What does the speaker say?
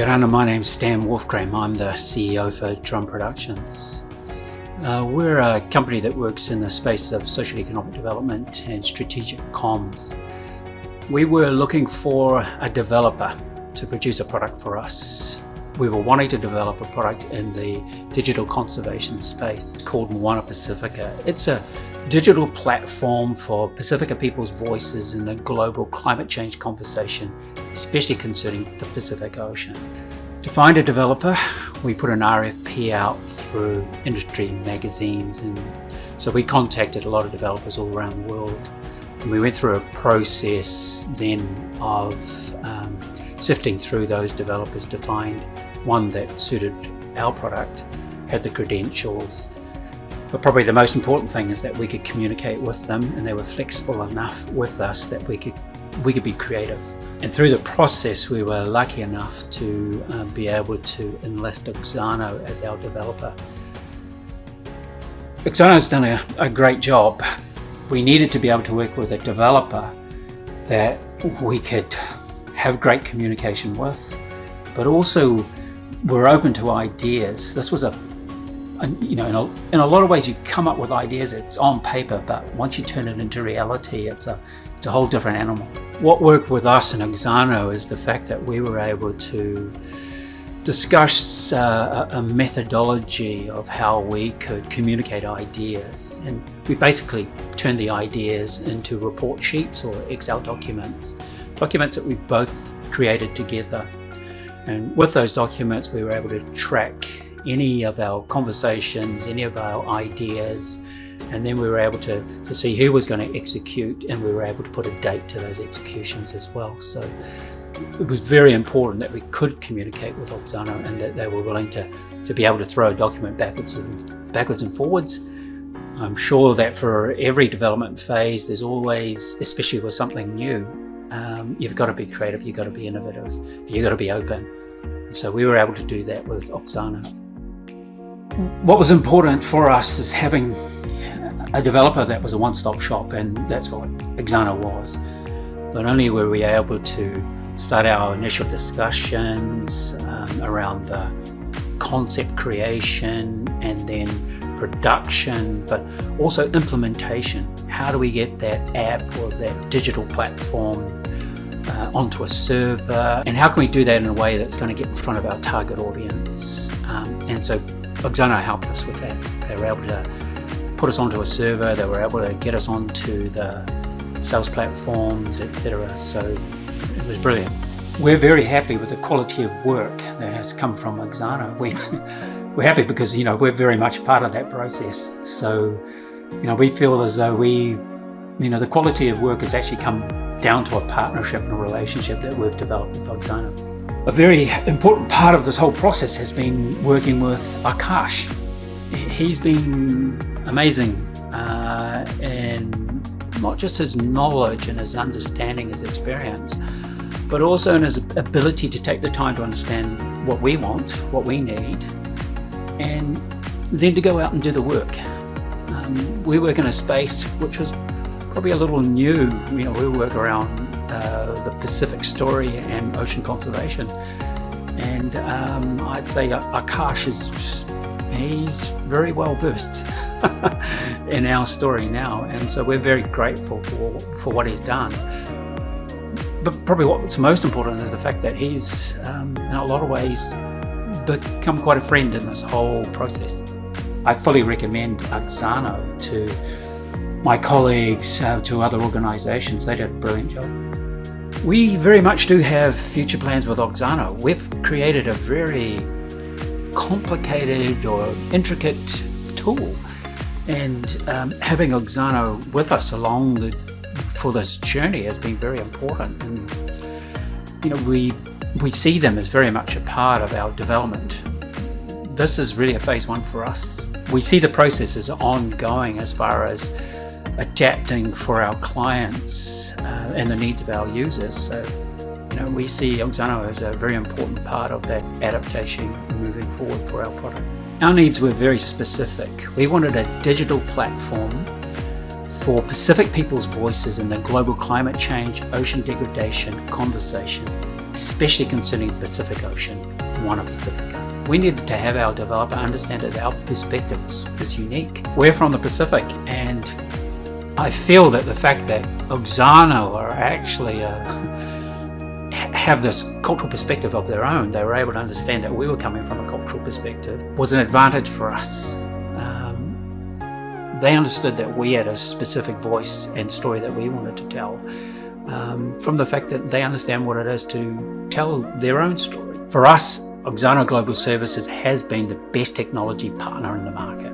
Kia ora, my name's Stan Wolfgramm. I'm the CEO for Drum Productions. We're a company that works in the space of social economic development and strategic comms. We were looking for a developer to produce a product for us. We were wanting to develop a product in the digital conservation space called Moana Pasifika. It's a digital platform for Pasifika people's voices in the global climate change conversation, especially concerning the Pacific Ocean. To find a developer, we put an RFP out through industry magazines, and so we contacted a lot of developers all around the world. And we went through a process then of sifting through those developers to find one that suited our product, had the credentials. But probably the most important thing is that we could communicate with them, and they were flexible enough with us that we could be creative. And through the process, we were lucky enough to be able to enlist Auxano as our developer. Auxano's done a great job. We needed to be able to work with a developer that we could have great communication with, but also we're open to ideas. This was in a lot of ways you come up with ideas, it's on paper, but once you turn it into reality, it's a whole different animal. What worked with us and Auxano is the fact that we were able to discuss a methodology of how we could communicate ideas, and we basically turned the ideas into report sheets or Excel documents that we both created together. And with those documents, we were able to track any of our conversations, any of our ideas, and then we were able to see who was going to execute, and we were able to put a date to those executions as well. So it was very important that we could communicate with Auxano and that they were willing to be able to throw a document backwards and forwards. I'm sure that for every development phase, there's always, especially with something new, you've got to be creative, you've got to be innovative, you've got to be open. And so we were able to do that with Auxano. What was important for us is having a developer that was a one-stop shop, and that's what Auxano was. Not only were we able to start our initial discussions around the concept creation and then production, but also implementation. How do we get that app or that digital platform onto a server, and how can we do that in a way that's going to get in front of our target audience? And so Auxano helped us with that. They were able to put us onto a server, they were able to get us onto the sales platforms, etc. So it was brilliant. We're very happy with the quality of work that has come from Auxano. We're happy because we're very much part of that process. So we feel as though the quality of work has actually come down to a partnership and a relationship that we've developed with Auxano. A very important part of this whole process has been working with Akash. He's been amazing in not just his knowledge and his understanding, his experience, but also in his ability to take the time to understand what we want, what we need, and then to go out and do the work. We work in a space which was probably a little new. We work around the Pacific story and ocean conservation, and I'd say Akash he's very well versed in our story now, and so we're very grateful for what he's done. But probably what's most important is the fact that he's in a lot of ways become quite a friend in this whole process. I fully recommend Auxano to my colleagues, to other organisations. They did a brilliant job. We very much do have future plans with Auxano. We've created a very complicated or intricate tool, and having Auxano with us for this journey has been very important. And we see them as very much a part of our development. This is really a phase one for us. We see the process as ongoing as far as adapting for our clients and the needs of our users. So, we see Auxano as a very important part of that adaptation moving forward for our product. Our needs were very specific. We wanted a digital platform for Pacific people's voices in the global climate change, ocean degradation conversation, especially concerning the Pacific Ocean, Moana Pasifika. We needed to have our developer understand that our perspective is unique. We're from the Pacific, and I feel that the fact that Auxano are actually have this cultural perspective of their own, they were able to understand that we were coming from a cultural perspective, was an advantage for us. They understood that we had a specific voice and story that we wanted to tell, from the fact that they understand what it is to tell their own story. For us, Auxano Global Services has been the best technology partner in the market.